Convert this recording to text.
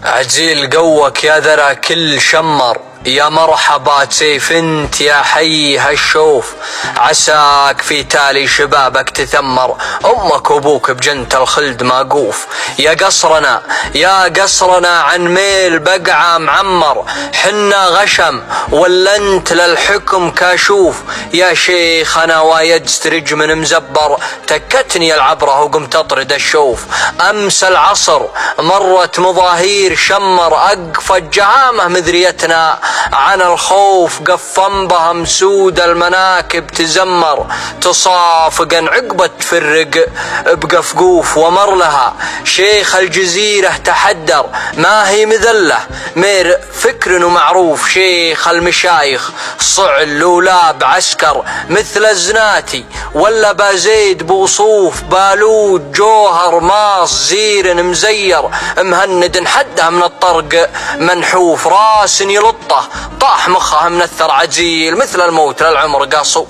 عجيل قوك يا ذرى كل شمر، يا مرحبا سيف انت يا حي هالشوف، عساك في تالي شبابك تثمر، امك وابوك بجنة الخلد ماقوف. يا قصرنا عن ميل بقعة معمر، حنا غشم ولا انت للحكم كاشوف. يا شيخ انا وايد من مزبر، تكتني العبرة وقمت اطرد الشوف. امس العصر مرت مظاهير شمر، اقفى الجهامة مذريتنا عن الخوف، قفن بها مسود المناكب تزمر، تصافقا عقبة تفرق بقفقوف. ومر لها شيخ الجزيرة تحدر، ما هي مذلة مير فكر ومعروف. شيخ المشايخ صعل لولاب عسكر، مثل الزناتي ولا بازيد بوصوف، بالود جوهر ماص زير مزير، مهند حده من الطرق منحوف. راس يلطه طاح مخه من الثر عجيل، مثل الموت للعمر قاصوف.